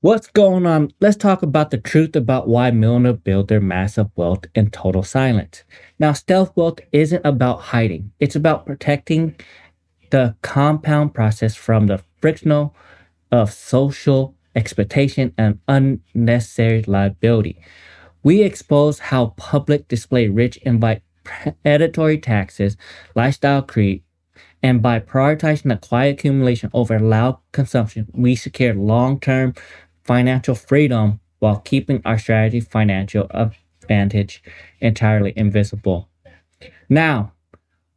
What's going on? Let's talk about the truth about why millionaires build their massive wealth in total silence. Now, stealth wealth isn't about hiding, it's about protecting the compound process from the frictional of social expectation and unnecessary liability. We expose how public display rich invite predatory taxes, lifestyle creep, and by prioritizing the quiet accumulation over loud consumption, we secure long term financial freedom while keeping our strategy financial advantage entirely invisible. Now,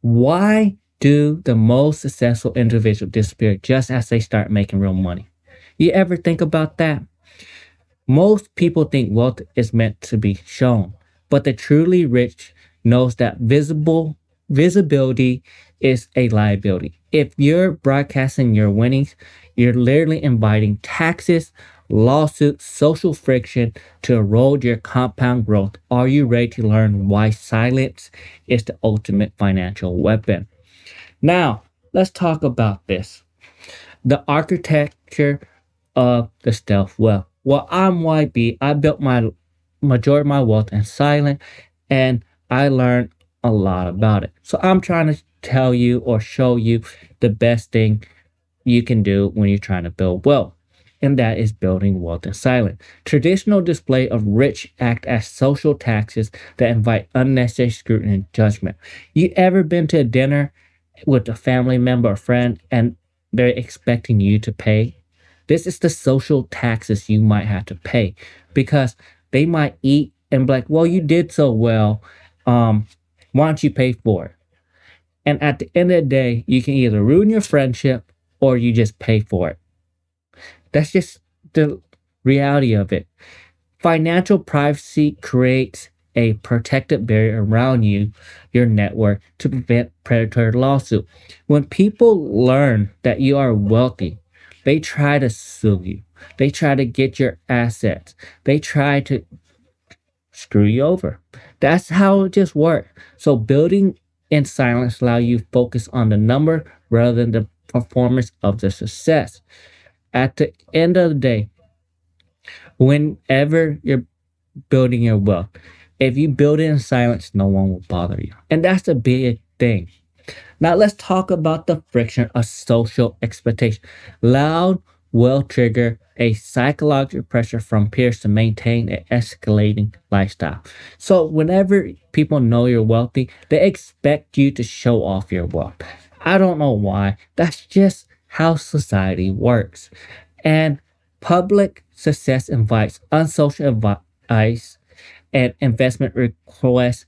why do the most successful individuals disappear just as they start making real money? You ever think about that? Most people think wealth is meant to be shown, but the truly rich knows that visibility is a liability. If you're broadcasting your winnings, you're literally inviting taxes, lawsuits, social friction to erode your compound growth. Are you ready to learn why silence is the ultimate financial weapon? Now, let's talk about this. The architecture of the stealth wealth. Well, I'm YB. I built my majority of my wealth in silence and I learned a lot about it. So I'm trying to tell you or show you the best thing you can do when you're trying to build wealth. And that is building wealth in silence. Traditional display of rich act as social taxes that invite unnecessary scrutiny and judgment. You ever been to a dinner with a family member or friend and they're expecting you to pay? This is the social taxes you might have to pay because they might eat and be like, well, you did so well. Why don't you pay for it? And at the end of the day, you can either ruin your friendship or you just pay for it. That's just the reality of it. Financial privacy creates a protected barrier around you, your network, to prevent predatory lawsuit. When people learn that you are wealthy, they try to sue you. They try to get your assets. They try to screw you over. That's how it just works. So building in silence allow you to focus on the number rather than the performance of the success. At the end of the day, whenever you're building your wealth, if you build it in silence, no one will bother you. And that's the big thing. Now let's talk about the friction of social expectation. Loud will trigger a psychological pressure from peers to maintain an escalating lifestyle. So whenever people know you're wealthy, they expect you to show off your wealth. I don't know why. That's just how society works. And public success invites unsocial advice and investment requests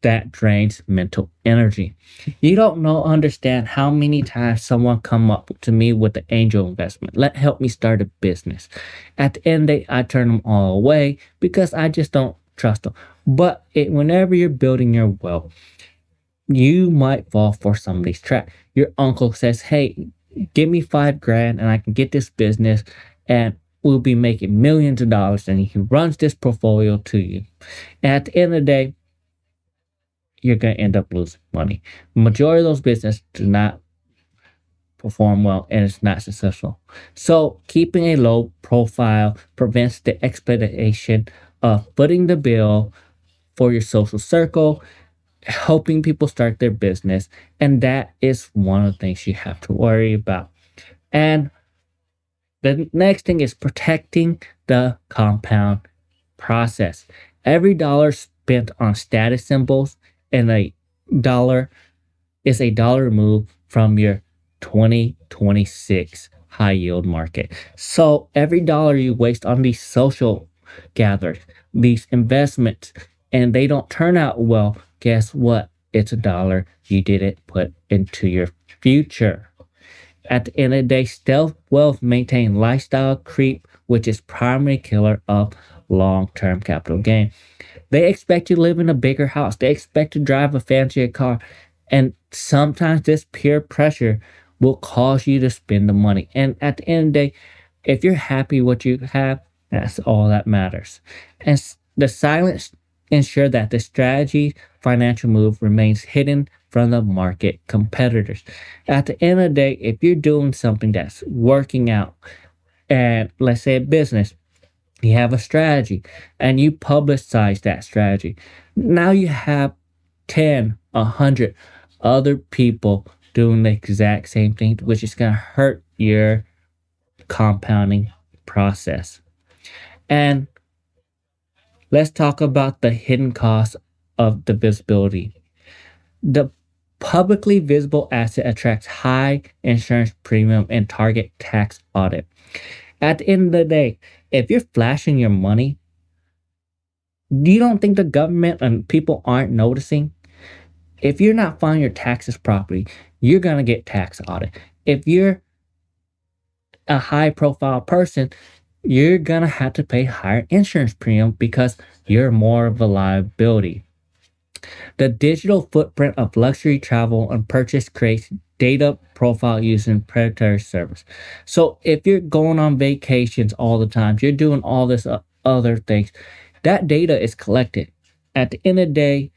that drains mental energy. You don't understand how many times someone come up to me with the angel investment. Help me start a business. At the end of the day, I turn them all away because I just don't trust them. But whenever you're building your wealth, you might fall for somebody's trap. Your uncle says, "Hey, give me 5 grand and I can get this business and we'll be making millions of dollars." And he runs this portfolio to you. And at the end of the day, you're going to end up losing money. Majority of those businesses do not perform well and it's not successful. So keeping a low profile prevents the exploitation of footing the bill for your social circle, helping people start their business. And that is one of the things you have to worry about. And the next thing is protecting the compound process. Every dollar spent on status symbols and a dollar is a dollar removed from your 2026 high yield market. So every dollar you waste on these social gatherings, these investments, and they don't turn out well, guess what? It's a dollar you didn't put into your future. At the end of the day, stealth wealth maintain lifestyle creep, which is primary killer of long-term capital gain. They expect you to live in a bigger house. They expect to drive a fancier car. And sometimes this peer pressure will cause you to spend the money. And at the end of the day, if you're happy with what you have, that's all that matters. And the silence ensure that the strategy financial move remains hidden from the market competitors. At the end of the day, if you're doing something that's working out, And let's say a business, you have a strategy and you publicize that strategy. Now you have 10, 100 other people doing the exact same thing, which is going to hurt your compounding process. And let's talk about the hidden cost of the visibility. The publicly visible asset attracts high insurance premium and target tax audit. At the end of the day, if you're flashing your money, you don't think the government and people aren't noticing? If you're not filing your taxes properly, you're going to get tax audit. If you're a high profile person, you're going to have to pay higher insurance premium because you're more of a liability. The digital footprint of luxury travel and purchase creates data profile using predatory service. So if you're going on vacations all the time, you're doing all this other things, that data is collected. At the end of the day,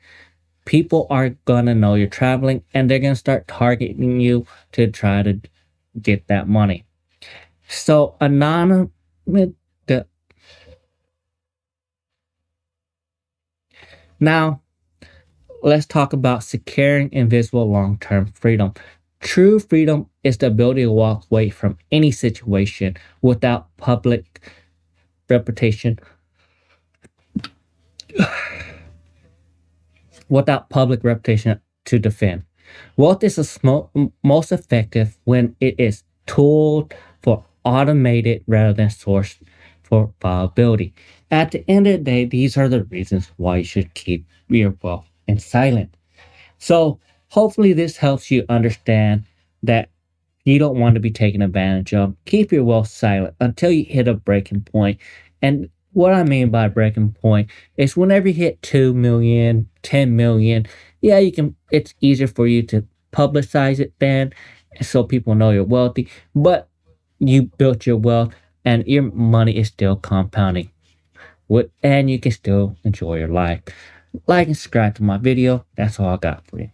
people are gonna know you're traveling and they're gonna start targeting you to try to get that money. So anonymous. Now, let's talk about securing invisible long-term freedom. True freedom is the ability to walk away from any situation without reputation, without public reputation to defend. Wealth is most effective when it is tooled for automated rather than sourced for viability. At the end of the day, these are the reasons why you should keep your wealth in silent. So hopefully this helps you understand that you don't want to be taken advantage of. Keep your wealth silent until you hit a breaking point. And what I mean by breaking point is whenever you hit 2 million, 10 million, yeah, it's easier for you to publicize it then so people know you're wealthy, but you built your wealth and your money is still compounding. And you can still enjoy your life. Like and subscribe to my video. That's all I got for you.